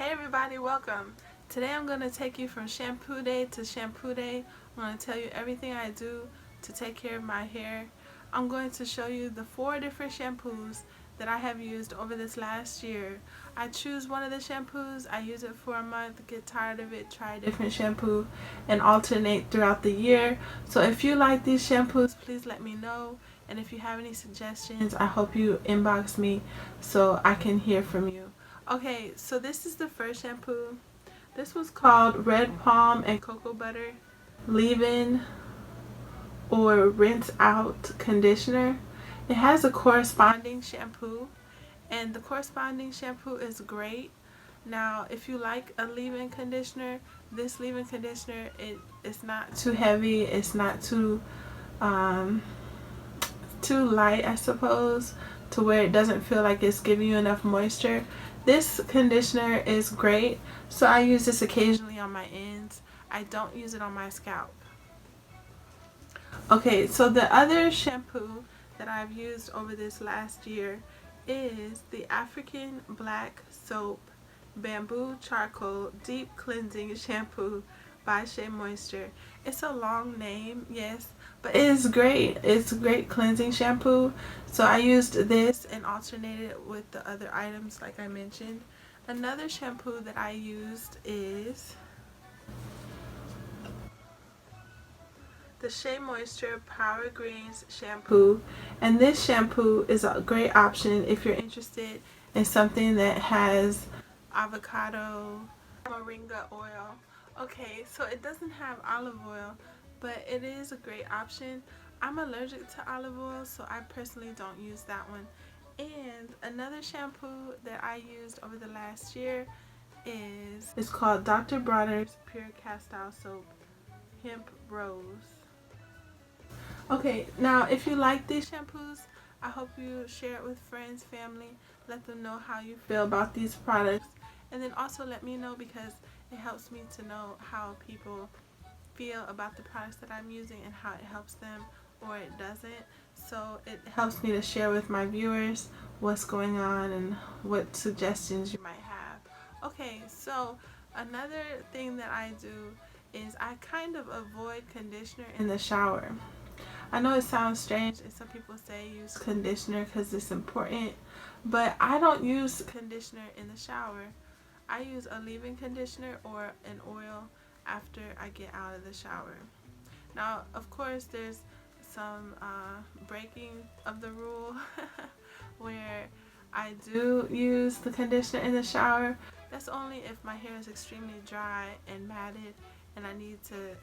Hey everybody, welcome. Today I'm going to take you from shampoo day to shampoo day. I'm going to tell you everything I do to take care of my hair. I'm going to show you the 4 different shampoos that I have used over this last year. I choose one of the shampoos, I use it for a month, get tired of it, try a different shampoo, and alternate throughout the year. So if you like these shampoos, please let me know. And if you have any suggestions, I hope you inbox me so I can hear from you. Okay, so this is the first shampoo. This was called Red Palm and Cocoa Butter Leave-In or Rinse Out Conditioner. It has a corresponding shampoo, and the corresponding shampoo is great. Now, if you like a leave-in conditioner, this leave-in conditioner, it's not too heavy, it's not too light, I suppose, to where it doesn't feel like it's giving you enough moisture. This conditioner is great, so I use this occasionally on my ends. I don't use it on my scalp. Okay, so the other shampoo that I've used over this last year is the African Black Soap Bamboo Charcoal Deep Cleansing Shampoo by Shea Moisture. It's a long name, yes, but it is great. It's a great cleansing shampoo. So I used this and alternated it with the other items like I mentioned. Another shampoo that I used is the Shea Moisture Power Greens shampoo, and this shampoo is a great option if you're interested in something that has avocado, moringa oil. Okay, so it doesn't have olive oil, but it is a great option. I'm allergic to olive oil, so I personally don't use that one. And another shampoo that I used over the last year is called Dr. Bronner's Pure Castile Soap Hemp Rose. Okay, now if you like these shampoos, I hope you share it with friends, family, let them know how you feel about these products, and then also let me know, because it helps me to know how people feel about the products that I'm using and how it helps them or it doesn't. So it helps me to share with my viewers what's going on and what suggestions you might have. Okay, so another thing that I do is I kind of avoid conditioner in the shower. I know it sounds strange, and some people say use conditioner because it's important, but I don't use conditioner in the shower. I use a leave-in conditioner or an oil after I get out of the shower. Now, of course, there's some breaking of the rule where I do use the conditioner in the shower. That's only if my hair is extremely dry and matted and I need to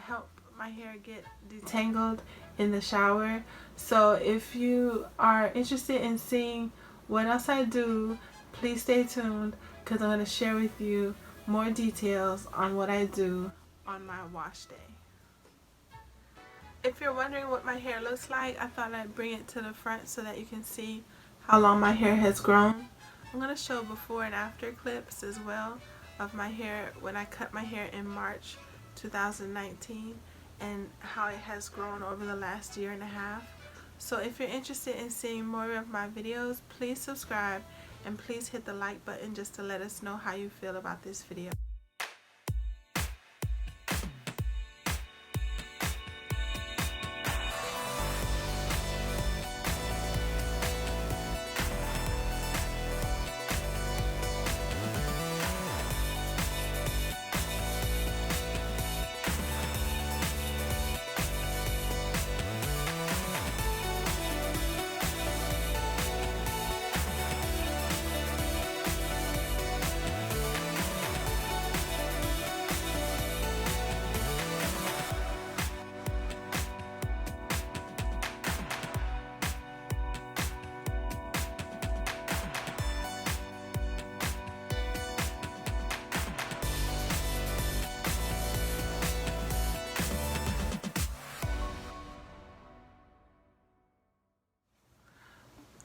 help my hair get detangled in the shower. So if you are interested in seeing what else I do, please stay tuned, because I'm going to share with you more details on what I do on my wash day. If you're wondering what my hair looks like, I thought I'd bring it to the front so that you can see how long my hair has grown. I'm going to show before and after clips as well of my hair when I cut my hair in March 2019 and how it has grown over the last year and a half. So if you're interested in seeing more of my videos, please subscribe and please hit the like button just to let us know how you feel about this video.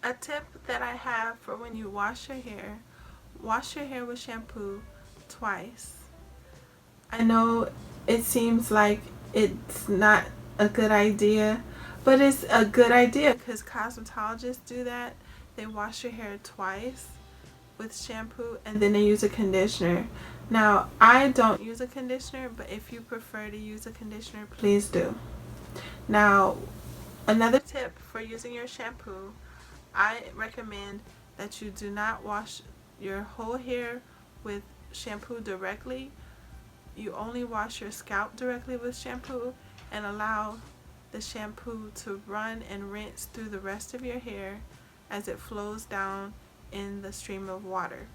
A tip that I have for when you wash your hair with shampoo twice. I know it seems like it's not a good idea, but it's a good idea because cosmetologists do that. They wash your hair twice with shampoo and then they use a conditioner. Now, I don't use a conditioner, but if you prefer to use a conditioner, please do. Now, another tip for using your shampoo, I recommend that you do not wash your whole hair with shampoo directly. You only wash your scalp directly with shampoo and allow the shampoo to run and rinse through the rest of your hair as it flows down in the stream of water.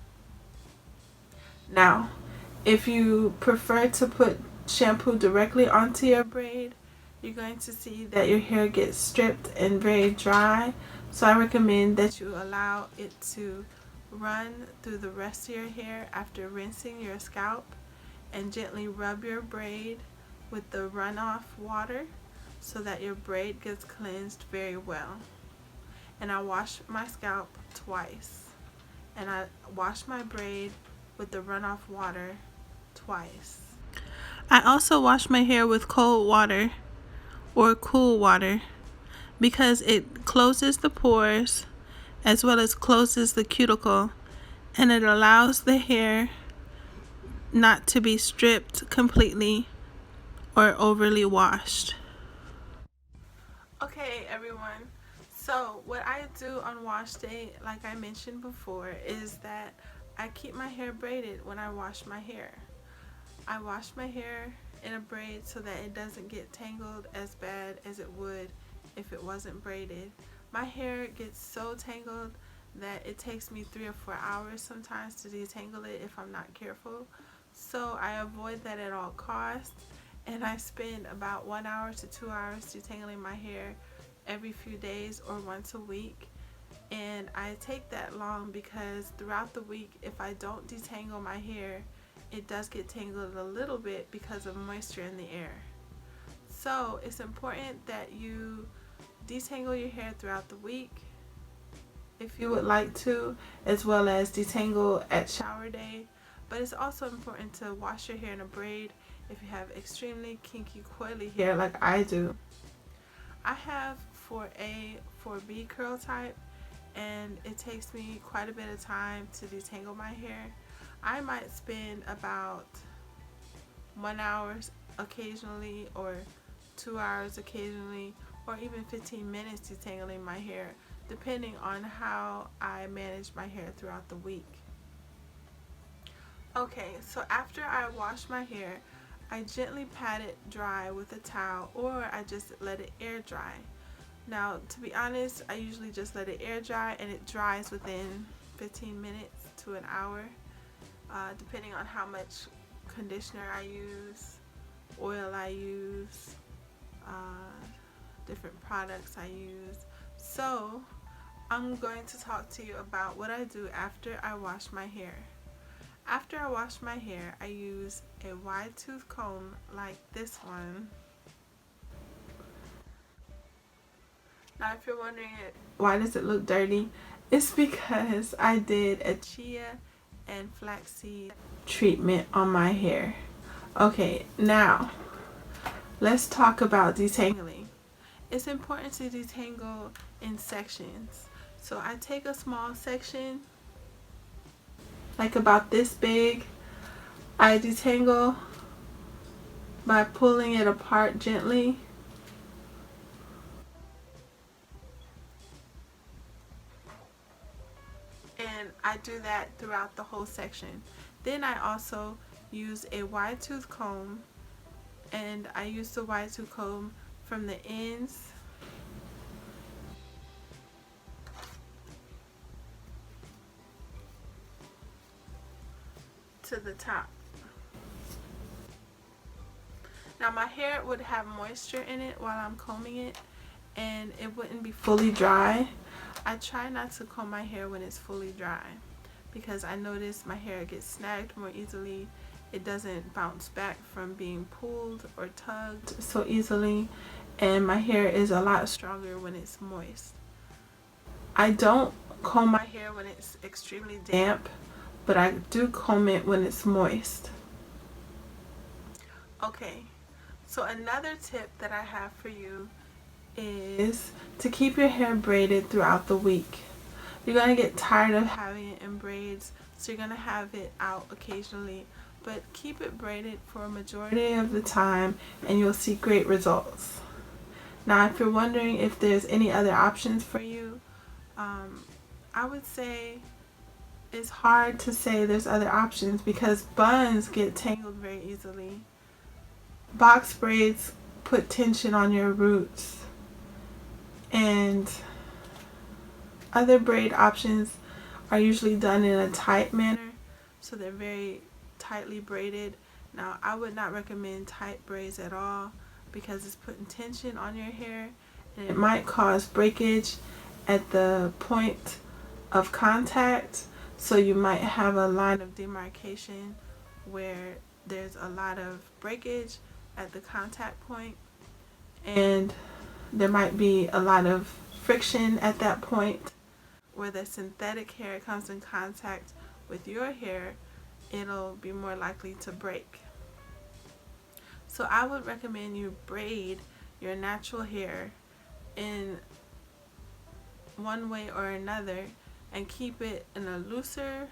Now, if you prefer to put shampoo directly onto your braid, you're going to see that your hair gets stripped and very dry. So I recommend that you allow it to run through the rest of your hair after rinsing your scalp, and gently rub your braid with the runoff water so that your braid gets cleansed very well. And I wash my scalp twice, and I wash my braid with the runoff water twice. I also wash my hair with cold water or cool water because it closes the pores as well as closes the cuticle, and it allows the hair not to be stripped completely or overly washed. Okay, everyone. So what I do on wash day, like I mentioned before, is that I keep my hair braided when I wash my hair. I wash my hair in a braid so that it doesn't get tangled as bad as it would if it wasn't braided. My hair gets so tangled that it takes me 3 or 4 hours sometimes to detangle it if I'm not careful. So I avoid that at all costs, and I spend about 1 hour to 2 hours detangling my hair every few days or once a week. And I take that long because throughout the week, if I don't detangle my hair, it does get tangled a little bit because of moisture in the air. So it's important that you detangle your hair throughout the week if you would like to, as well as detangle at shower day. But it's also important to wash your hair in a braid if you have extremely kinky, coily hair like I do. I have 4A, 4B curl type, and it takes me quite a bit of time to detangle my hair. I might spend about 1 hour occasionally, or 2 hours occasionally, or even 15 minutes detangling my hair, depending on how I manage my hair throughout the week. Okay, so after I wash my hair, I gently pat it dry with a towel, or I just let it air dry. Now, to be honest, I usually just let it air dry, and it dries within 15 minutes to an hour, depending on how much conditioner I use, oil I use, different products I use. So I'm going to talk to you about what I do after I wash my hair. After I wash my hair, I use a wide tooth comb like this one. Now, if you're wondering why does it look dirty, it's because I did a chia and flaxseed treatment on my hair. Okay, now let's talk about detangling. It's important to detangle in sections. So I take a small section, like about this big. I detangle by pulling it apart gently. And I do that throughout the whole section. Then I also use a wide tooth comb, and I use the wide tooth comb from the ends to the top. Now my hair would have moisture in it while I'm combing it, and it wouldn't be fully dry. I try not to comb my hair when it's fully dry because I notice my hair gets snagged more easily. It doesn't bounce back from being pulled or tugged so easily, and my hair is a lot stronger when it's moist. I don't comb my hair when it's extremely damp, but I do comb it when it's moist. Okay, so another tip that I have for you is to keep your hair braided throughout the week. You're going to get tired of having it in braids, so you're going to have it out occasionally. But keep it braided for a majority of the time and you'll see great results. Now, if you're wondering if there's any other options for you, I would say it's hard to say there's other options because buns get tangled very easily. Box braids put tension on your roots, and other braid options are usually done in a tight manner, so they're very tightly braided. Now, I would not recommend tight braids at all because it's putting tension on your hair and it might cause breakage at the point of contact, so you might have a line of demarcation where there's a lot of breakage at the contact point, and there might be a lot of friction at that point where the synthetic hair comes in contact with your hair. It'll be more likely to break. So I would recommend you braid your natural hair in one way or another and keep it in a looser,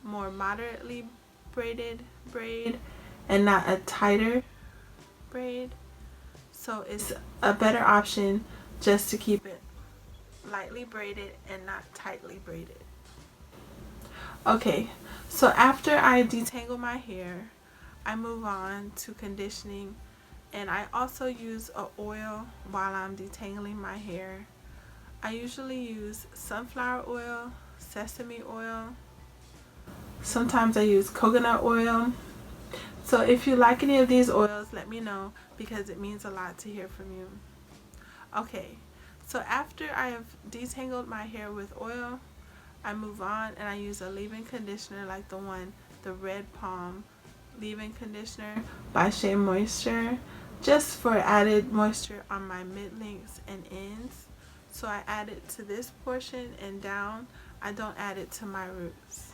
more moderately braided braid and not a tighter braid. So it's a better option just to keep it lightly braided and not tightly braided. Okay, so after I detangle my hair, I move on to conditioning, and I also use a oil while I'm detangling my hair. I usually use sunflower oil, sesame oil. Sometimes I use coconut oil. So if you like any of these oils, let me know because it means a lot to hear from you. Okay, so after I have detangled my hair with oil, I move on and I use a leave-in conditioner like the Red Palm leave-in conditioner by Shea Moisture, just for added moisture on my mid-lengths and ends. So I add it to this portion and down. I don't add it to my roots.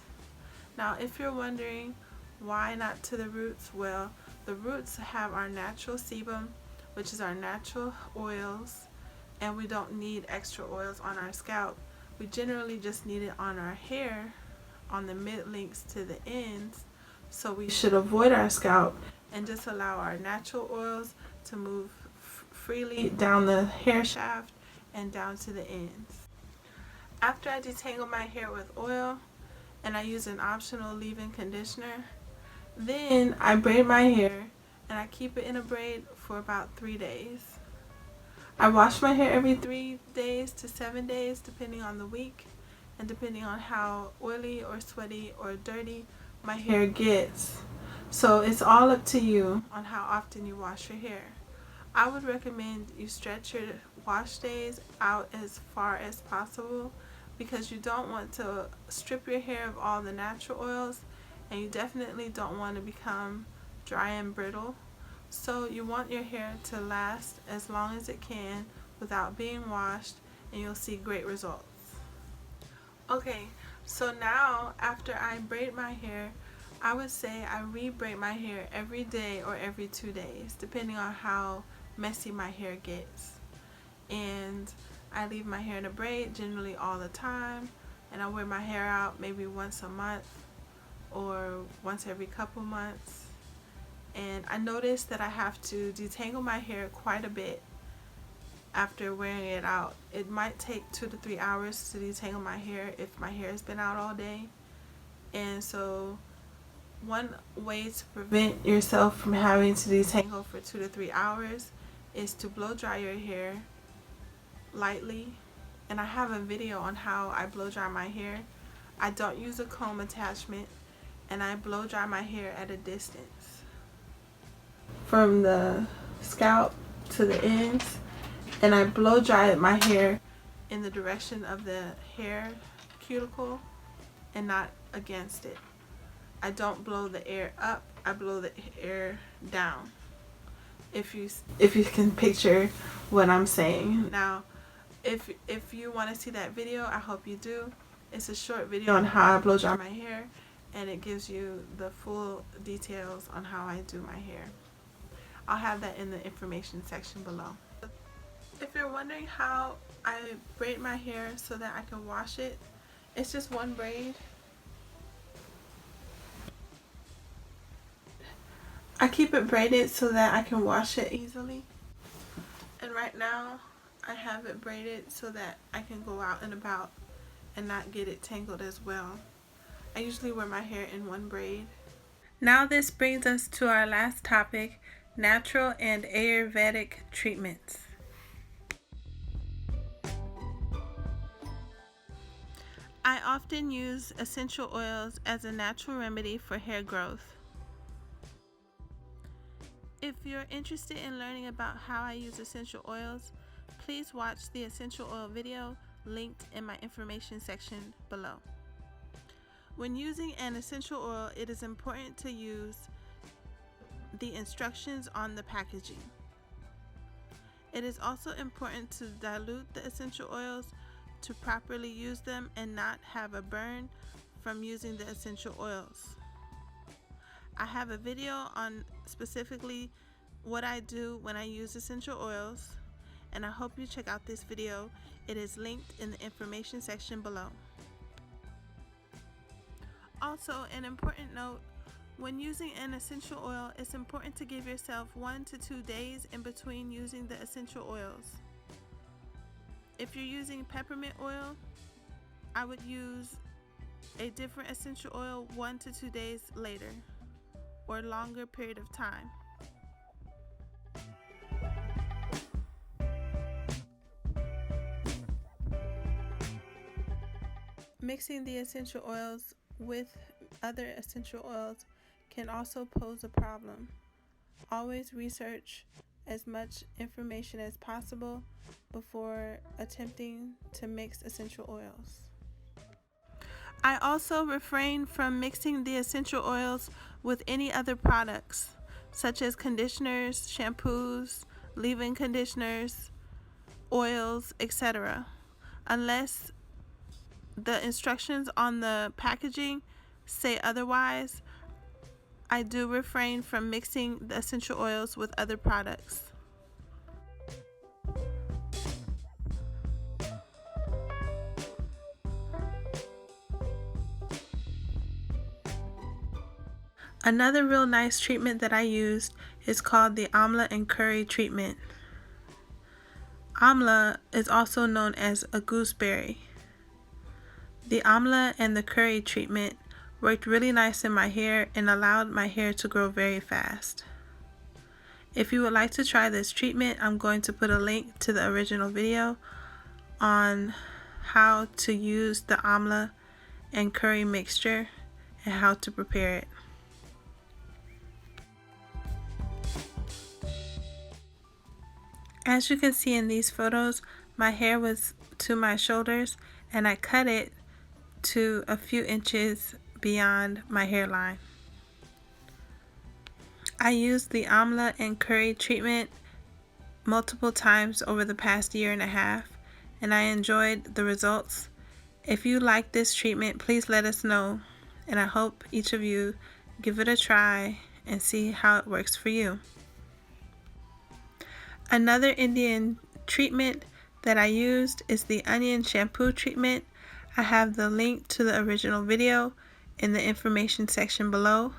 Now, if you're wondering why not to the roots, well, the roots have our natural sebum, which is our natural oils, and we don't need extra oils on our scalp. We generally just need it on our hair, on the mid-lengths to the ends, so we should avoid our scalp and just allow our natural oils to move freely down the hair shaft and down to the ends. After I detangle my hair with oil and I use an optional leave-in conditioner, then I braid my hair and I keep it in a braid for about 3 days. I wash my hair every 3 days to 7 days depending on the week and depending on how oily or sweaty or dirty my hair gets. So it's all up to you on how often you wash your hair. I would recommend you stretch your wash days out as far as possible because you don't want to strip your hair of all the natural oils, and you definitely don't want to become dry and brittle. So you want your hair to last as long as it can without being washed, and you'll see great results. Okay, so now after I braid my hair, I would say I re-braid my hair every day or every 2 days, depending on how messy my hair gets. And I leave my hair in a braid generally all the time, and I wear my hair out maybe once a month or once every couple months. And I noticed that I have to detangle my hair quite a bit after wearing it out. It might take 2 to 3 hours to detangle my hair if my hair has been out all day. And so one way to prevent yourself from having to detangle for 2 to 3 hours is to blow dry your hair lightly. And I have a video on how I blow dry my hair. I don't use a comb attachment, and I blow dry my hair at a distance from the scalp to the ends, and I blow dry my hair in the direction of the hair cuticle and not against it. I don't blow the air up, I blow the air down. If you can picture what I'm saying. Now, if you want to see that video, I hope you do. It's a short video on how I blow dry my hair, and it gives you the full details on how I do my hair. I'll have that in the information section below. If you're wondering how I braid my hair so that I can wash it. It's just one braid. I keep it braided so that I can wash it easily. And right now I have it braided so that I can go out and about and not get it tangled as well. I usually wear my hair in one braid. Now this brings us to our last topic, natural and Ayurvedic treatments. I often use essential oils as a natural remedy for hair growth. If you're interested in learning about how I use essential oils, please watch the essential oil video linked in my information section below. When using an essential oil, it is important to use the instructions on the packaging. It is also important to dilute the essential oils to properly use them and not have a burn from using the essential oils. I have a video on specifically what I do when I use essential oils, and I hope you check out this video. It is linked in the information section below. Also, an important note, when using an essential oil, it's important to give yourself 1 to 2 days in between using the essential oils. If you're using peppermint oil, I would use a different essential oil 1 to 2 days later or longer period of time. Mixing the essential oils with other essential oils can also pose a problem. Always research as much information as possible before attempting to mix essential oils. I also refrain from mixing the essential oils with any other products, such as conditioners, shampoos, leave-in conditioners, oils, etc., unless the instructions on the packaging say otherwise. I do refrain from mixing the essential oils with other products. Another real nice treatment that I used is called the Amla and Curry treatment. Amla is also known as a gooseberry. The Amla and the Curry treatment worked really nice in my hair and allowed my hair to grow very fast. If you would like to try this treatment, I'm going to put a link to the original video on how to use the Amla and Curry mixture and how to prepare it. As you can see in these photos, my hair was to my shoulders and I cut it to a few inches beyond my hairline. I used the Amla and Curry treatment multiple times over the past year and a half, and I enjoyed the results. If you like this treatment, please let us know, and I hope each of you give it a try and see how it works for you. Another Indian treatment that I used is the onion shampoo treatment. I have the link to the original video in the information section below.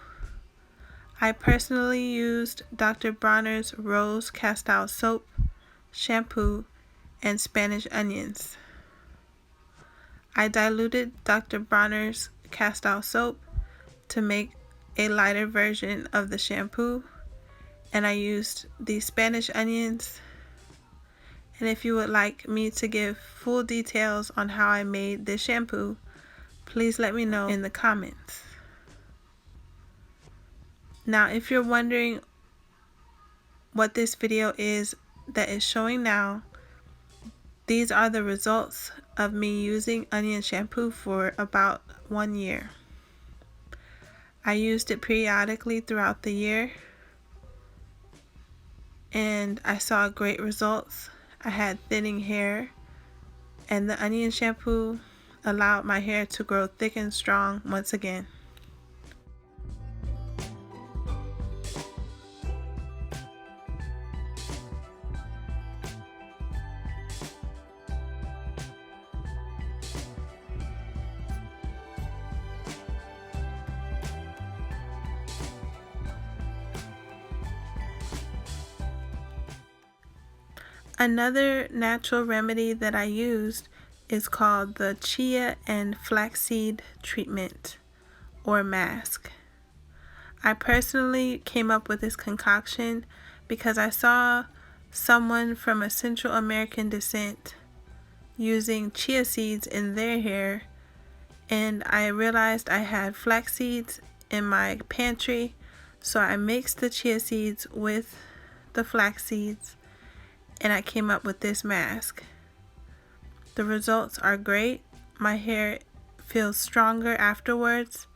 I personally used Dr. Bronner's Rose Castile Soap, shampoo, and Spanish onions. I diluted Dr. Bronner's Castile Soap to make a lighter version of the shampoo, and I used the Spanish onions. And if you would like me to give full details on how I made this shampoo, please let me know in the comments. Now, if you're wondering what this video is that is showing now, these are the results of me using onion shampoo for about 1 year. I used it periodically throughout the year, and I saw great results. I had thinning hair, and the onion shampoo allowed my hair to grow thick and strong once again. Another natural remedy that I used is called the Chia and Flaxseed treatment or mask. I personally came up with this concoction because I saw someone from a Central American descent using chia seeds in their hair, and I realized I had flax seeds in my pantry, so I mixed the chia seeds with the flax seeds and I came up with this mask. The results are great. My hair feels stronger afterwards,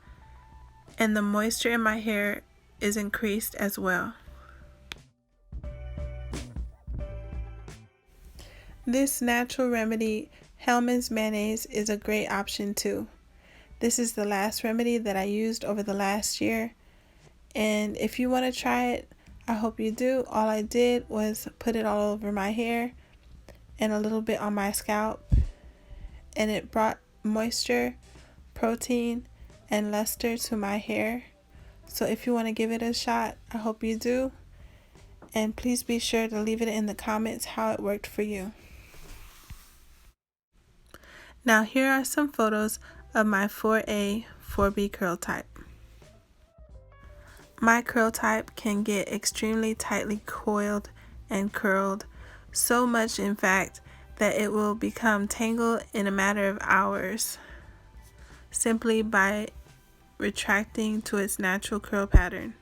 and the moisture in my hair is increased as well. This natural remedy, Hellmann's mayonnaise, is a great option too. This is the last remedy that I used over the last year, and if you want to try it, I hope you do. All I did was put it all over my hair and a little bit on my scalp, and it brought moisture, protein, and luster to my hair. So if you want to give it a shot, I hope you do. And please be sure to leave it in the comments how it worked for you. Now here are some photos of my 4A, 4B curl type. My curl type can get extremely tightly coiled and curled, so much in fact that it will become tangled in a matter of hours, simply by retracting to its natural curl pattern.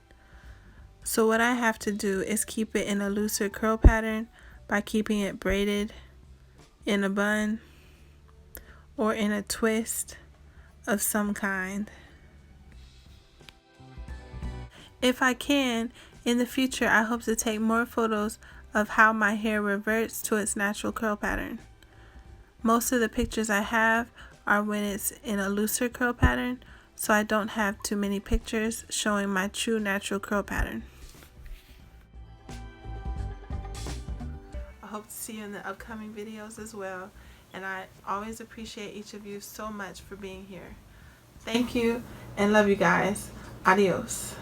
So what I have to do is keep it in a looser curl pattern by keeping it braided in a bun or in a twist of some kind. If I can, in the future I hope to take more photos of how my hair reverts to its natural curl pattern. Most of the pictures I have are when it's in a looser curl pattern, so I don't have too many pictures showing my true natural curl pattern. I hope to see you in the upcoming videos as well, and I always appreciate each of you so much for being here. Thank you and love you guys. Adios.